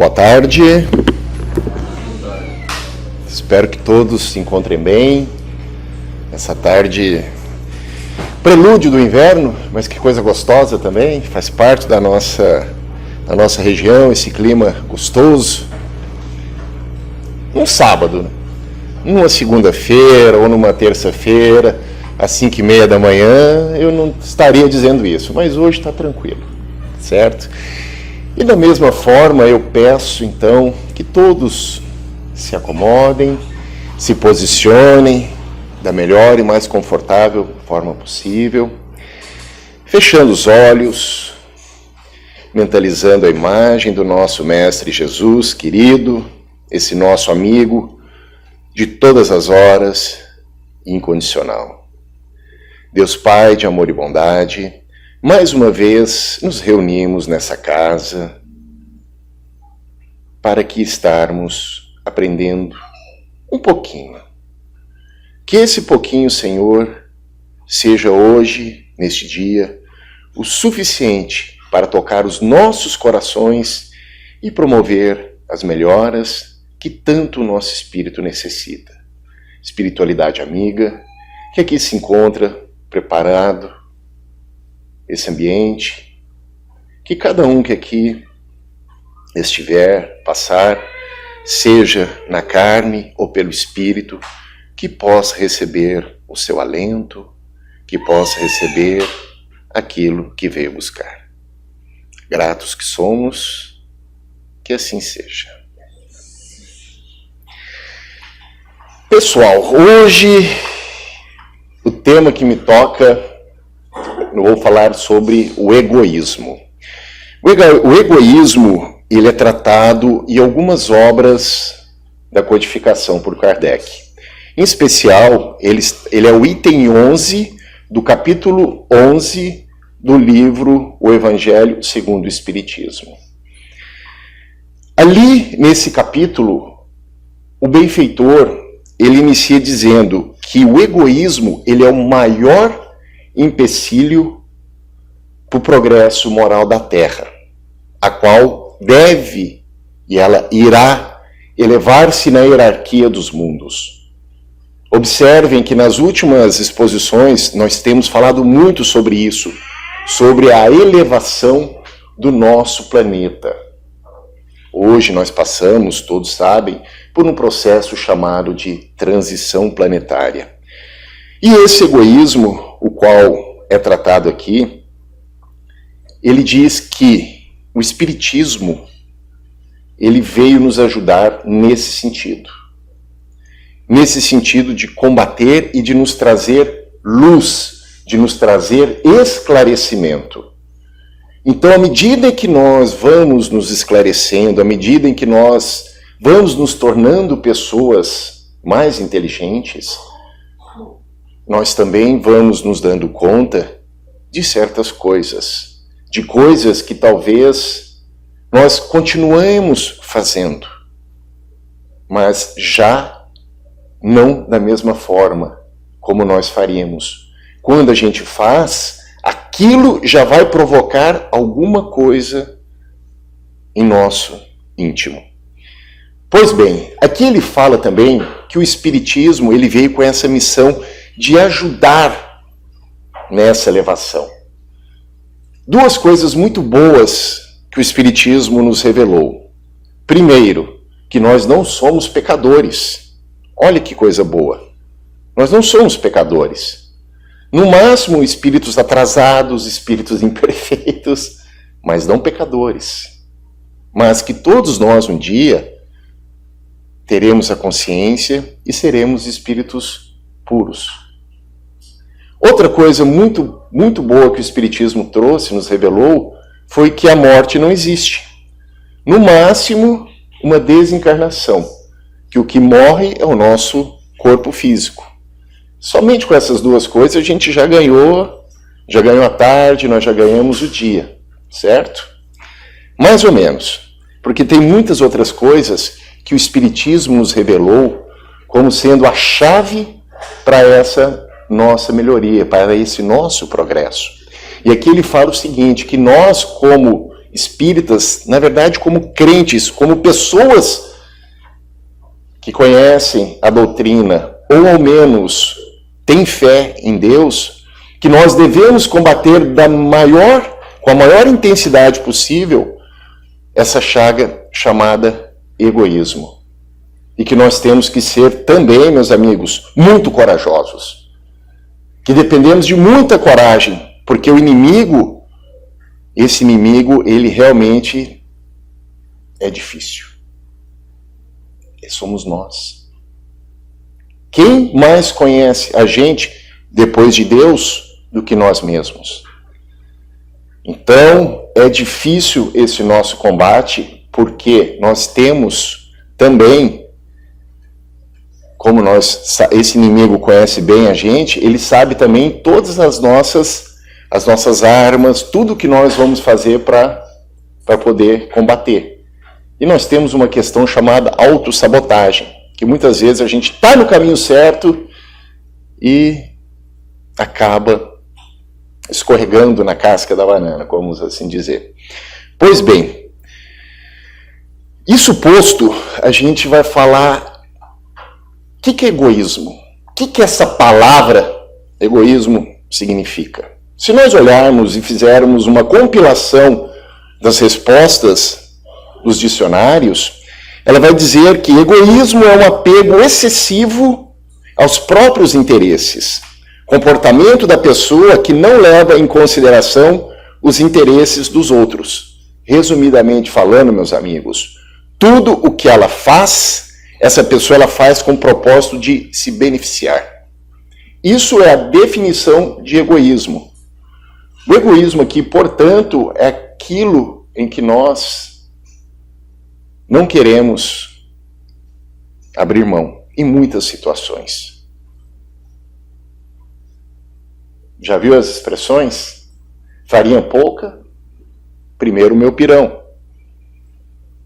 Boa tarde. Espero que todos se encontrem bem. Essa tarde, prelúdio do inverno, mas que coisa gostosa também. Faz parte da nossa região, esse clima gostoso. Um sábado, numa segunda-feira ou numa terça-feira, às 5:30 da manhã, eu não estaria dizendo isso, mas hoje está tranquilo, certo? E da mesma forma eu peço então que todos se acomodem, se posicionem da melhor e mais confortável forma possível, fechando os olhos, mentalizando a imagem do nosso Mestre Jesus querido, esse nosso amigo de todas as horas, incondicional. Deus Pai de amor e bondade, mais uma vez nos reunimos nessa casa para que estarmos aprendendo um pouquinho. Que esse pouquinho, Senhor, seja hoje, neste dia, o suficiente para tocar os nossos corações e promover as melhoras que tanto o nosso espírito necessita. Espiritualidade amiga, que aqui se encontra preparado, esse ambiente, que cada um que aqui estiver, passar, seja na carne ou pelo espírito, que possa receber o seu alento, que possa receber aquilo que veio buscar. Gratos que somos, que assim seja. Pessoal, hoje o tema que me toca, eu vou falar sobre o egoísmo. O egoísmo, ele é tratado em algumas obras da codificação por Kardec. Em especial, ele é o item 11 do capítulo 11 do livro O Evangelho segundo o Espiritismo. Ali, nesse capítulo, o benfeitor, ele inicia dizendo que o egoísmo, ele é o maior empecilho para o progresso moral da Terra, a qual deve, e ela irá, elevar-se na hierarquia dos mundos. Observem que nas últimas exposições nós temos falado muito sobre isso, sobre a elevação do nosso planeta. Hoje nós passamos, todos sabem, por um processo chamado de transição planetária. E esse egoísmo, o qual é tratado aqui, ele diz que o Espiritismo, ele veio nos ajudar nesse sentido de combater e de nos trazer luz, de nos trazer esclarecimento. Então, à medida que nós vamos nos esclarecendo, à medida em que nós vamos nos tornando pessoas mais inteligentes, nós também vamos nos dando conta de certas coisas, de coisas que talvez nós continuemos fazendo, mas já não da mesma forma como nós faríamos. Quando a gente faz, aquilo já vai provocar alguma coisa em nosso íntimo. Pois bem, aqui ele fala também que o Espiritismo, ele veio com essa missão de ajudar nessa elevação. Duas coisas muito boas que o Espiritismo nos revelou. Primeiro, que nós não somos pecadores. Olha que coisa boa. Nós não somos pecadores. No máximo, espíritos atrasados, espíritos imperfeitos, mas não pecadores. Mas que todos nós um dia teremos a consciência e seremos espíritos puros. Outra coisa muito, muito boa que o Espiritismo trouxe, nos revelou, foi que a morte não existe. No máximo, uma desencarnação, que o que morre é o nosso corpo físico. Somente com essas duas coisas a gente já ganhou a tarde, nós já ganhamos o dia, certo? Mais ou menos, porque tem muitas outras coisas que o Espiritismo nos revelou como sendo a chave para essa nossa melhoria, para esse nosso progresso. E aqui ele fala o seguinte, que nós, como espíritas, na verdade, como crentes, como pessoas que conhecem a doutrina, ou ao menos têm fé em Deus, que nós devemos combater com a maior intensidade possível essa chaga chamada egoísmo. E que nós temos que ser também, meus amigos, muito corajosos. Que dependemos de muita coragem, porque esse inimigo, ele realmente é difícil. Somos nós. Quem mais conhece a gente, depois de Deus, do que nós mesmos? Então, é difícil esse nosso combate, porque nós temos também, como esse inimigo conhece bem a gente, ele sabe também todas as nossas armas, tudo que nós vamos fazer para poder combater. E nós temos uma questão chamada autossabotagem, que muitas vezes a gente está no caminho certo e acaba escorregando na casca da banana, vamos assim dizer. Pois bem, isso posto, a gente vai falar o que é egoísmo? O que essa palavra egoísmo significa? Se nós olharmos e fizermos uma compilação das respostas dos dicionários, ela vai dizer que egoísmo é um apego excessivo aos próprios interesses, comportamento da pessoa que não leva em consideração os interesses dos outros. Resumidamente falando, meus amigos, tudo o que ela faz, essa pessoa ela faz com o propósito de se beneficiar. Isso é a definição de egoísmo. O egoísmo aqui, portanto, é aquilo em que nós não queremos abrir mão em muitas situações. Já viu as expressões? Farinha pouca, primeiro o meu pirão.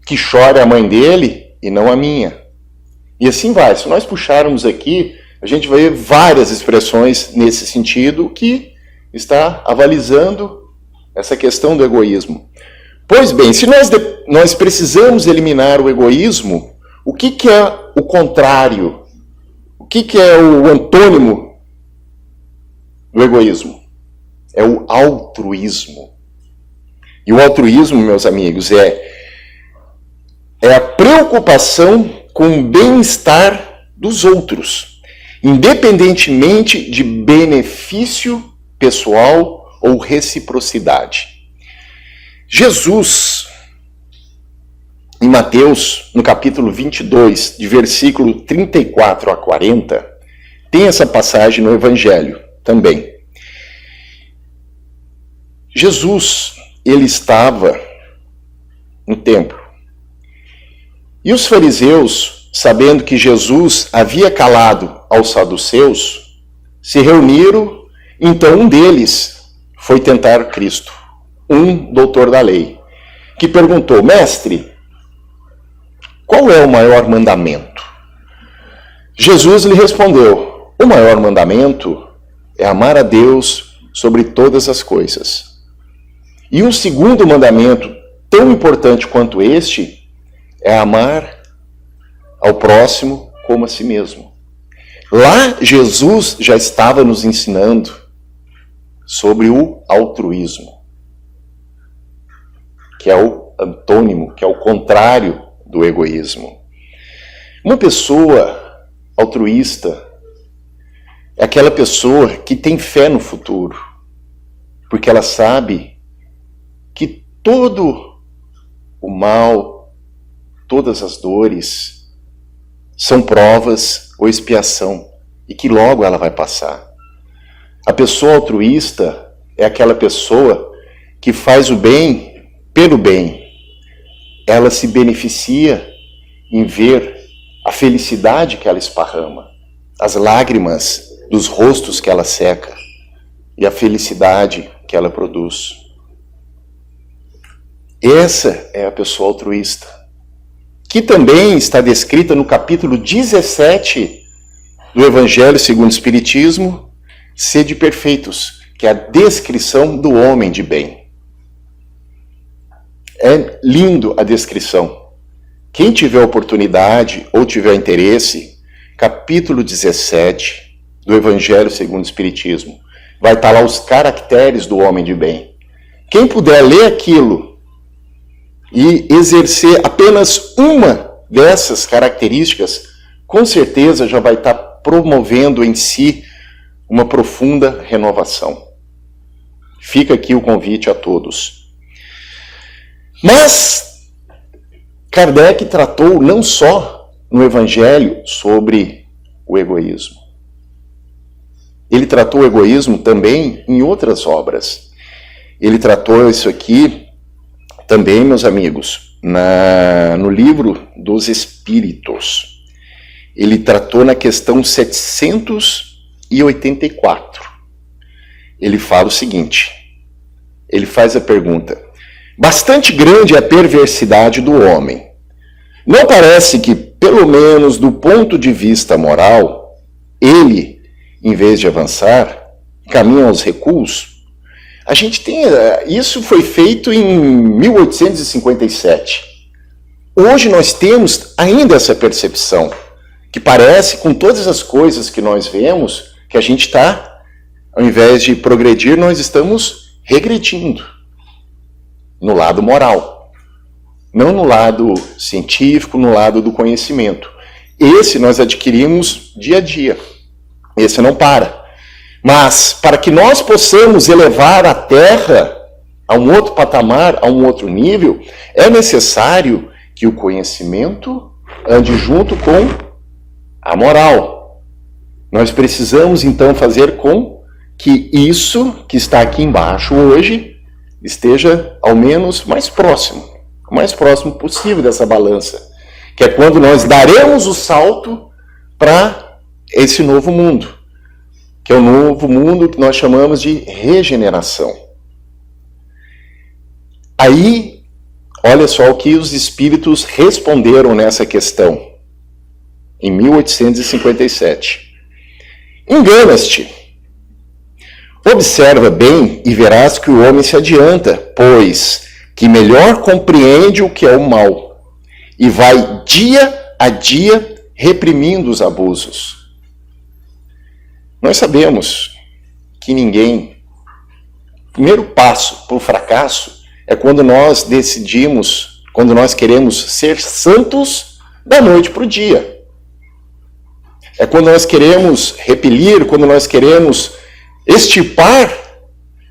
Que chore a mãe dele e não a minha. E assim vai. Se nós puxarmos aqui, a gente vai ver várias expressões nesse sentido que está avalizando essa questão do egoísmo. Pois bem, se nós precisamos eliminar o egoísmo, o que é o contrário? O que é o antônimo do egoísmo? É o altruísmo. E o altruísmo, meus amigos, é a preocupação com o bem-estar dos outros, independentemente de benefício pessoal ou reciprocidade. Jesus, em Mateus, no capítulo 22, de versículo 34 a 40, tem essa passagem no Evangelho também. Jesus, ele estava no templo. E os fariseus, sabendo que Jesus havia calado aos saduceus, se reuniram. Então um deles foi tentar Cristo, um doutor da lei, que perguntou: Mestre, qual é o maior mandamento? Jesus lhe respondeu: o maior mandamento é amar a Deus sobre todas as coisas. E um segundo mandamento, tão importante quanto este, é amar ao próximo como a si mesmo. Lá Jesus já estava nos ensinando sobre o altruísmo, que é o antônimo, que é o contrário do egoísmo. Uma pessoa altruísta é aquela pessoa que tem fé no futuro, porque ela sabe que todo o mal, todas as dores são provas ou expiação e que logo ela vai passar. A pessoa altruísta é aquela pessoa que faz o bem pelo bem. Ela se beneficia em ver a felicidade que ela esparrama, as lágrimas dos rostos que ela seca e a felicidade que ela produz. Essa é a pessoa altruísta, que também está descrita no capítulo 17 do Evangelho segundo o Espiritismo, Sede perfeitos, que é a descrição do homem de bem. É lindo a descrição. Quem tiver oportunidade ou tiver interesse, capítulo 17 do Evangelho segundo o Espiritismo, vai estar lá os caracteres do homem de bem. Quem puder ler aquilo e exercer apenas uma dessas características, com certeza já vai estar promovendo em si uma profunda renovação. Fica aqui o convite a todos. Mas Kardec tratou não só no Evangelho sobre o egoísmo. Ele tratou o egoísmo também em outras obras. Ele tratou isso aqui também, meus amigos, no livro dos Espíritos. Ele tratou na questão 784. Ele fala o seguinte, ele faz a pergunta: bastante grande é a perversidade do homem. Não parece que, pelo menos do ponto de vista moral, ele, em vez de avançar, caminha aos recuos? A gente tem... Isso foi feito em 1857. Hoje nós temos ainda essa percepção, que parece, com todas as coisas que nós vemos, que a gente está, ao invés de progredir, nós estamos regredindo no lado moral. Não no lado científico, no lado do conhecimento. Esse nós adquirimos dia a dia. Esse não para. Mas, para que nós possamos elevar a Terra a um outro patamar, a um outro nível, é necessário que o conhecimento ande junto com a moral. Nós precisamos, então, fazer com que isso que está aqui embaixo hoje esteja, ao menos, mais próximo. O mais próximo possível dessa balança. Que é quando nós daremos o salto para esse novo mundo, que é o novo mundo que nós chamamos de regeneração. Aí, olha só o que os espíritos responderam nessa questão, em 1857. Enganas-te. Observa bem e verás que o homem se adianta, pois que melhor compreende o que é o mal, e vai dia a dia reprimindo os abusos. Nós sabemos que ninguém... O primeiro passo para o fracasso é quando nós decidimos, quando nós queremos ser santos da noite para o dia. É quando nós queremos repelir, quando nós queremos extirpar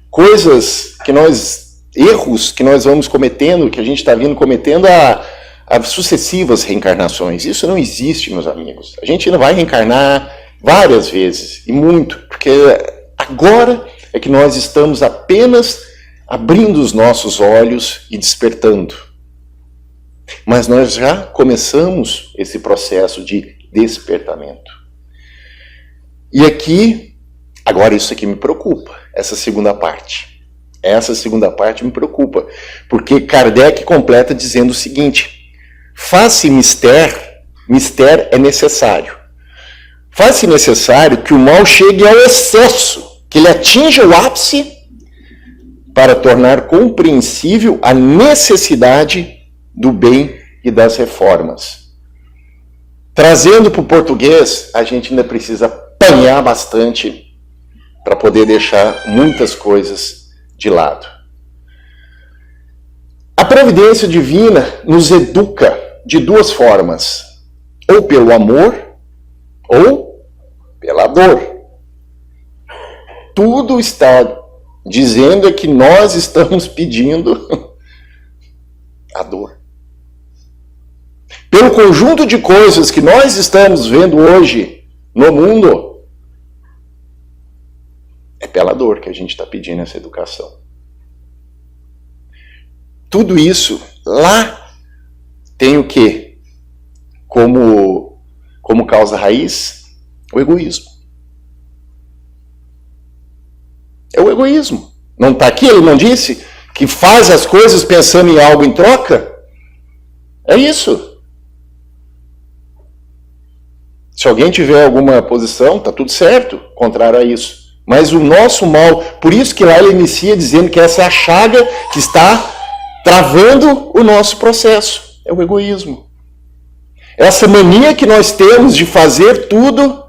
coisas que nós... erros que nós vamos cometendo, que a gente está vindo cometendo a sucessivas reencarnações. Isso não existe, meus amigos. A gente ainda vai reencarnar várias vezes, e muito, porque agora é que nós estamos apenas abrindo os nossos olhos e despertando. Mas nós já começamos esse processo de despertamento. E aqui, agora isso aqui me preocupa, essa segunda parte. Essa segunda parte me preocupa, porque Kardec completa dizendo o seguinte: faz-se mister é necessário. Faz-se necessário que o mal chegue ao excesso, que ele atinja o ápice, para tornar compreensível a necessidade do bem e das reformas. Trazendo para o português, a gente ainda precisa apanhar bastante para poder deixar muitas coisas de lado. A providência divina nos educa de duas formas, ou pelo amor, ou pela dor. Tudo está dizendo é que nós estamos pedindo a dor. Pelo conjunto de coisas que nós estamos vendo hoje no mundo, é pela dor que a gente está pedindo essa educação. Tudo isso lá tem o quê? Como causa raiz? O egoísmo. É o egoísmo. Não está aqui? Ele não disse que faz as coisas pensando em algo em troca? É isso. Se alguém tiver alguma posição, está tudo certo, contrário a isso. Mas o nosso mal, por isso que lá ele inicia dizendo que essa é a chaga que está travando o nosso processo. É o egoísmo. Essa mania que nós temos de fazer tudo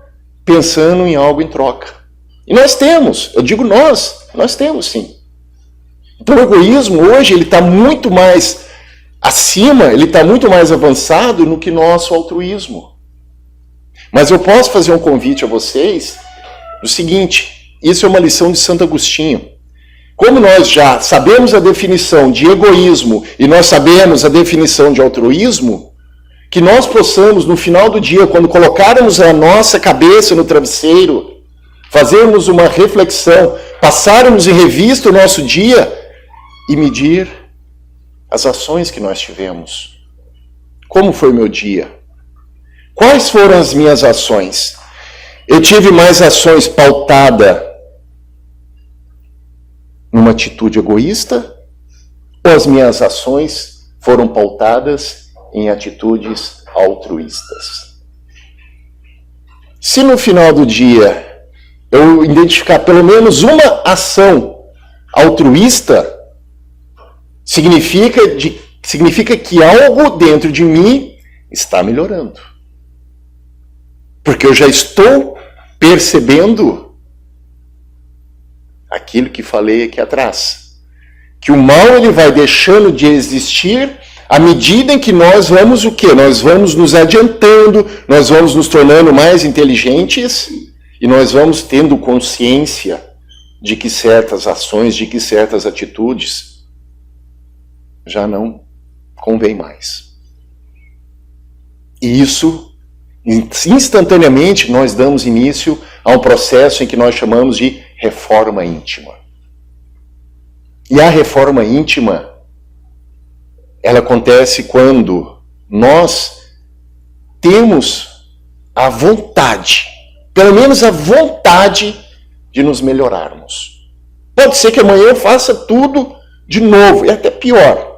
pensando em algo em troca. E nós temos, eu digo nós temos sim. Então o egoísmo hoje ele está muito mais acima, ele está muito mais avançado no que nosso altruísmo. Mas eu posso fazer um convite a vocês do seguinte, isso é uma lição de Santo Agostinho. Como nós já sabemos a definição de egoísmo e nós sabemos a definição de altruísmo, que nós possamos, no final do dia, quando colocarmos a nossa cabeça no travesseiro, fazermos uma reflexão, passarmos em revista o nosso dia e medir as ações que nós tivemos. Como foi o meu dia? Quais foram as minhas ações? Eu tive mais ações pautadas numa atitude egoísta? Ou as minhas ações foram pautadas em atitudes altruístas? Se no final do dia eu identificar pelo menos uma ação altruísta, significa que algo dentro de mim está melhorando. Porque eu já estou percebendo aquilo que falei aqui atrás. Que o mal ele vai deixando de existir à medida em que nós vamos o quê? Nós vamos nos adiantando, nós vamos nos tornando mais inteligentes e nós vamos tendo consciência de que certas ações, de que certas atitudes já não convém mais. E isso, instantaneamente, nós damos início a um processo em que nós chamamos de reforma íntima. E a reforma íntima, ela acontece quando nós temos a vontade, pelo menos a vontade de nos melhorarmos. Pode ser que amanhã eu faça tudo de novo, e até pior.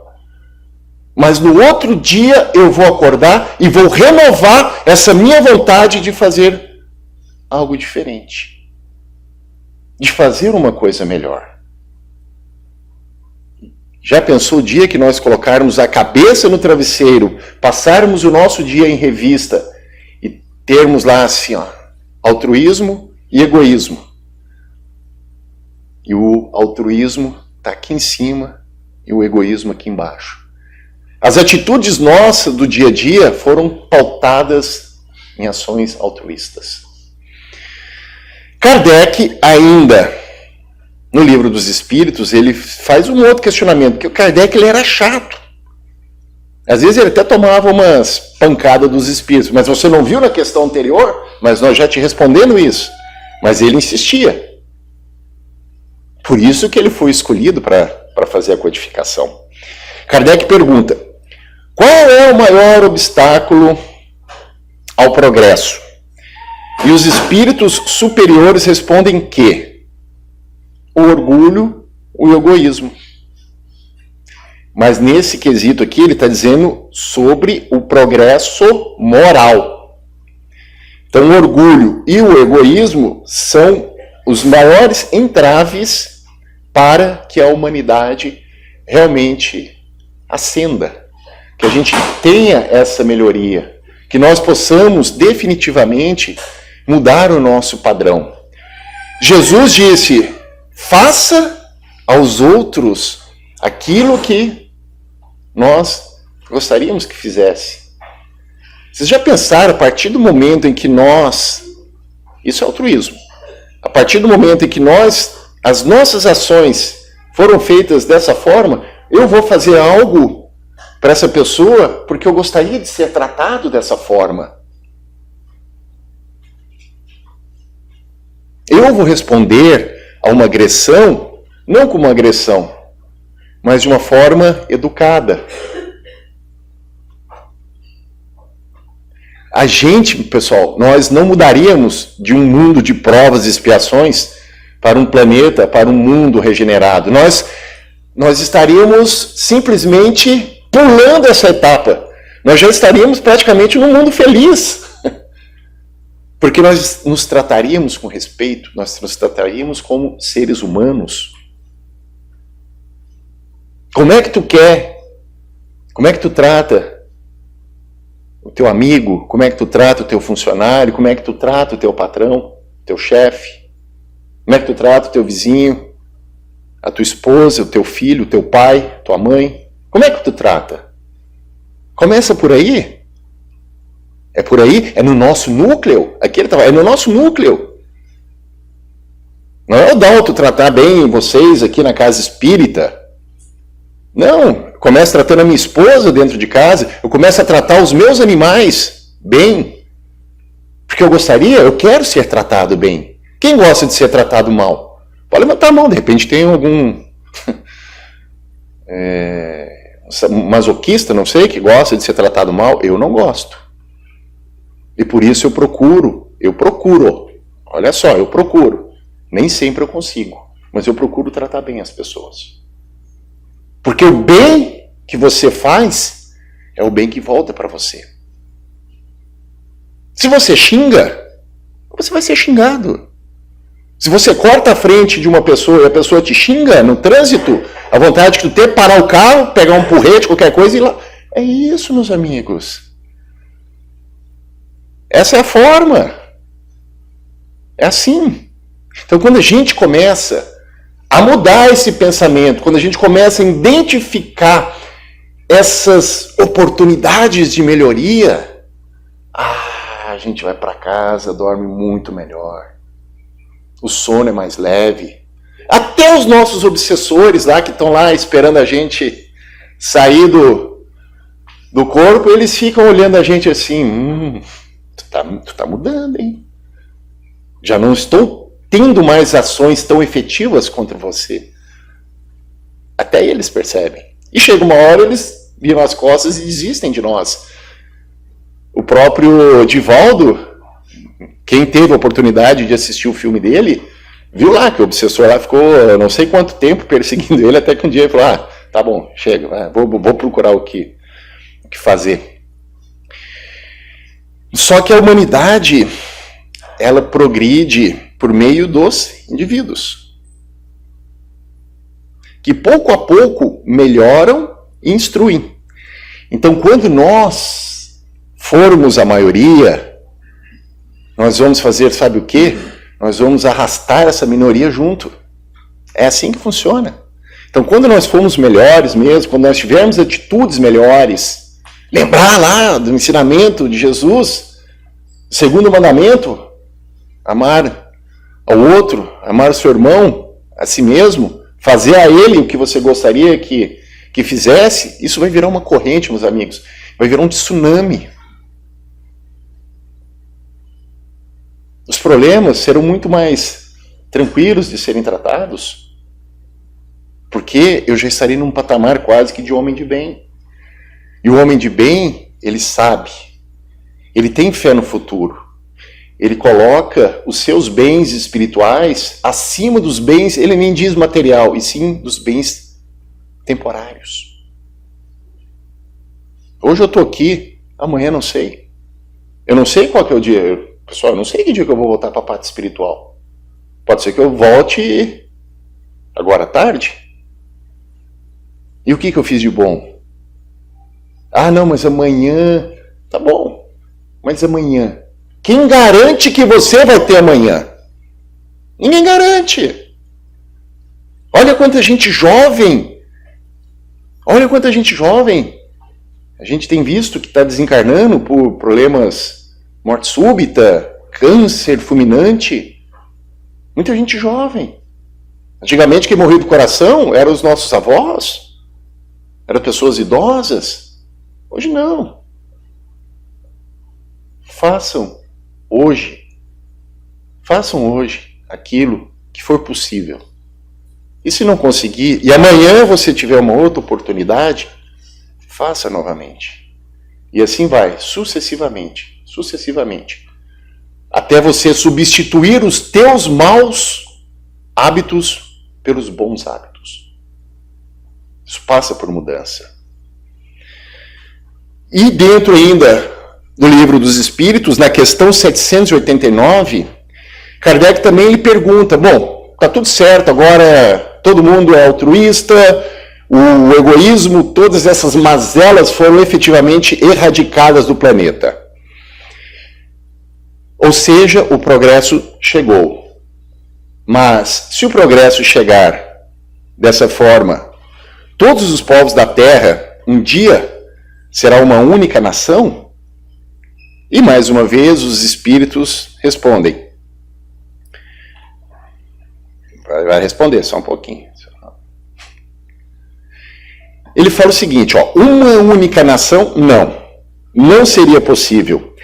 Mas no outro dia eu vou acordar e vou renovar essa minha vontade de fazer algo diferente. De fazer uma coisa melhor. Já pensou o dia que nós colocarmos a cabeça no travesseiro, passarmos o nosso dia em revista e termos lá assim, ó, altruísmo e egoísmo. E o altruísmo está aqui em cima e o egoísmo aqui embaixo. As atitudes nossas do dia a dia foram pautadas em ações altruístas. Kardec ainda, no Livro dos Espíritos, ele faz um outro questionamento, porque o Kardec ele era chato. Às vezes ele até tomava umas pancadas dos espíritos, mas você não viu na questão anterior? Mas nós já te respondendo isso. Mas ele insistia. Por isso que ele foi escolhido para fazer a codificação. Kardec pergunta, qual é o maior obstáculo ao progresso? E os espíritos superiores respondem que o orgulho, o egoísmo. Mas nesse quesito aqui ele está dizendo sobre o progresso moral. Então o orgulho e o egoísmo são os maiores entraves para que a humanidade realmente ascenda. Que a gente tenha essa melhoria. Que nós possamos definitivamente mudar o nosso padrão. Jesus disse, faça aos outros aquilo que nós gostaríamos que fizesse. Vocês já pensaram, a partir do momento em que nós... Isso é altruísmo. A partir do momento em que as nossas ações foram feitas dessa forma, eu vou fazer algo para essa pessoa porque eu gostaria de ser tratado dessa forma. Eu vou responder a uma agressão, não como uma agressão, mas de uma forma educada. A gente, pessoal, nós não mudaríamos de um mundo de provas e expiações para um planeta, para um mundo regenerado. Nós estaríamos simplesmente pulando essa etapa. Nós já estaríamos praticamente num mundo feliz. Porque nós nos trataríamos com respeito, nós nos trataríamos como seres humanos. Como é que tu quer? Como é que tu trata o teu amigo? Como é que tu trata o teu funcionário? Como é que tu trata o teu patrão, teu chefe? Como é que tu trata o teu vizinho, a tua esposa, o teu filho, o teu pai, tua mãe? Como é que tu trata? Começa por aí. É por aí, é no nosso núcleo. Aqui ele é no nosso núcleo. Não é o Dalto tratar bem vocês aqui na casa espírita. Não, eu começo tratando a minha esposa dentro de casa, eu começo a tratar os meus animais bem. Porque eu quero ser tratado bem. Quem gosta de ser tratado mal? Pode levantar a mão, de repente tem algum masoquista, não sei, que gosta de ser tratado mal. Eu não gosto. E por isso eu procuro. Olha só, eu procuro. Nem sempre eu consigo, mas eu procuro tratar bem as pessoas. Porque o bem que você faz é o bem que volta para você. Se você xinga, você vai ser xingado. Se você corta a frente de uma pessoa e a pessoa te xinga no trânsito, a vontade que tu tem é parar o carro, pegar um porrete, qualquer coisa e ir lá. É isso, meus amigos. Essa é a forma. É assim. Então, quando a gente começa a mudar esse pensamento, quando a gente começa a identificar essas oportunidades de melhoria, a gente vai para casa, dorme muito melhor. O sono é mais leve. Até os nossos obsessores lá, que estão lá esperando a gente sair do corpo, eles ficam olhando a gente assim, tu tá mudando, hein? Já não estou tendo mais ações tão efetivas contra você. Até eles percebem. E chega uma hora, eles viram as costas e desistem de nós. O próprio Divaldo, quem teve a oportunidade de assistir o filme dele, viu lá que o obsessor lá ficou não sei quanto tempo perseguindo ele, até que um dia ele falou, tá bom, chega, vou procurar o que fazer. Só que a humanidade, ela progride por meio dos indivíduos, que pouco a pouco melhoram e instruem. Então, quando nós formos a maioria, nós vamos fazer, sabe o quê? Nós vamos arrastar essa minoria junto. É assim que funciona. Então, quando nós formos melhores mesmo, quando nós tivermos atitudes melhores, lembrar lá do ensinamento de Jesus, segundo mandamento, amar ao outro, amar o seu irmão, a si mesmo, fazer a ele o que você gostaria que fizesse, isso vai virar uma corrente, meus amigos. Vai virar um tsunami. Os problemas serão muito mais tranquilos de serem tratados, porque eu já estarei num patamar quase que de homem de bem. E o homem de bem, ele sabe, ele tem fé no futuro. Ele coloca os seus bens espirituais acima dos bens, ele nem diz material, e sim dos bens temporários. Hoje eu estou aqui, amanhã não sei. Eu não sei qual que é o dia. Pessoal, eu não sei que dia que eu vou voltar para a parte espiritual. Pode ser que eu volte agora à tarde. E o que eu fiz de bom? Não, mas amanhã... Tá bom, mas amanhã... Quem garante que você vai ter amanhã? Ninguém garante. Olha quanta gente jovem. A gente tem visto que está desencarnando por problemas, morte súbita, câncer fulminante. Muita gente jovem. Antigamente quem morria do coração eram os nossos avós. Eram pessoas idosas. Hoje não. Façam hoje aquilo que for possível. E se não conseguir, e amanhã você tiver uma outra oportunidade, faça novamente. E assim vai, sucessivamente, até você substituir os teus maus hábitos pelos bons hábitos. Isso passa por mudança. E dentro ainda do Livro dos Espíritos, na questão 789, Kardec também lhe pergunta, bom, tá tudo certo, agora todo mundo é altruísta, o egoísmo, todas essas mazelas foram efetivamente erradicadas do planeta. Ou seja, o progresso chegou. Mas, se o progresso chegar dessa forma, todos os povos da Terra, um dia, será uma única nação? E mais uma vez, os espíritos respondem. Vai responder só um pouquinho. Ele fala o seguinte, ó, uma única nação, não seria possível,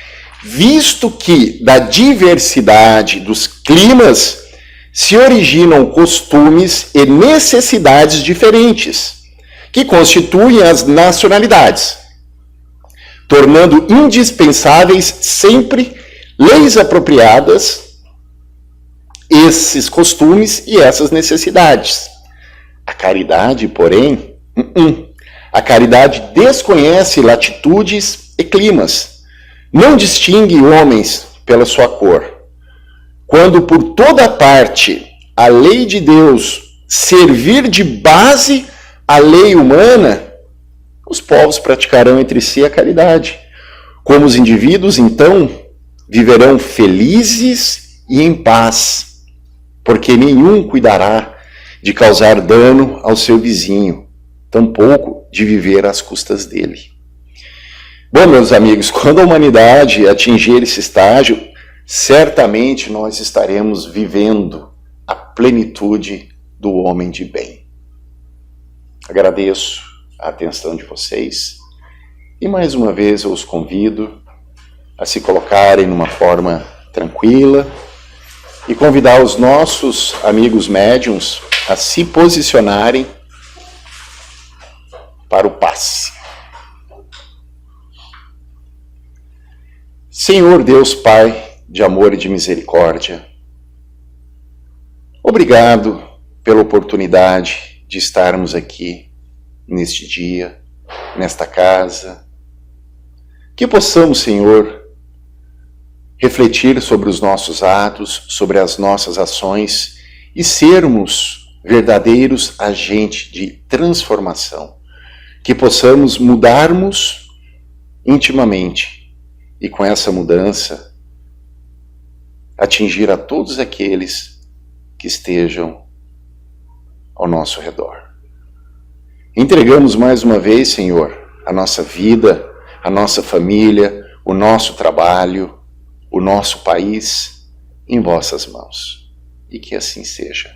visto que da diversidade dos climas se originam costumes e necessidades diferentes, que constituem as nacionalidades, tornando indispensáveis sempre leis apropriadas esses costumes e essas necessidades. A caridade, porém, a caridade desconhece latitudes e climas, não distingue homens pela sua cor. Quando por toda parte a lei de Deus servir de base à lei humana, os povos praticarão entre si a caridade. Como os indivíduos, então, viverão felizes e em paz, porque nenhum cuidará de causar dano ao seu vizinho, tampouco de viver às custas dele. Bom, meus amigos, quando a humanidade atingir esse estágio, certamente nós estaremos vivendo a plenitude do homem de bem. Agradeço a atenção de vocês e mais uma vez eu os convido a se colocarem numa forma tranquila e convidar os nossos amigos médiuns a se posicionarem para o passe. Senhor Deus Pai de amor e de misericórdia, obrigado pela oportunidade de estarmos aqui neste dia, nesta casa, que possamos, Senhor, refletir sobre os nossos atos, sobre as nossas ações e sermos verdadeiros agentes de transformação, que possamos mudarmos intimamente e com essa mudança atingir a todos aqueles que estejam ao nosso redor. Entregamos mais uma vez, Senhor, a nossa vida, a nossa família, o nosso trabalho, o nosso país em vossas mãos. E que assim seja.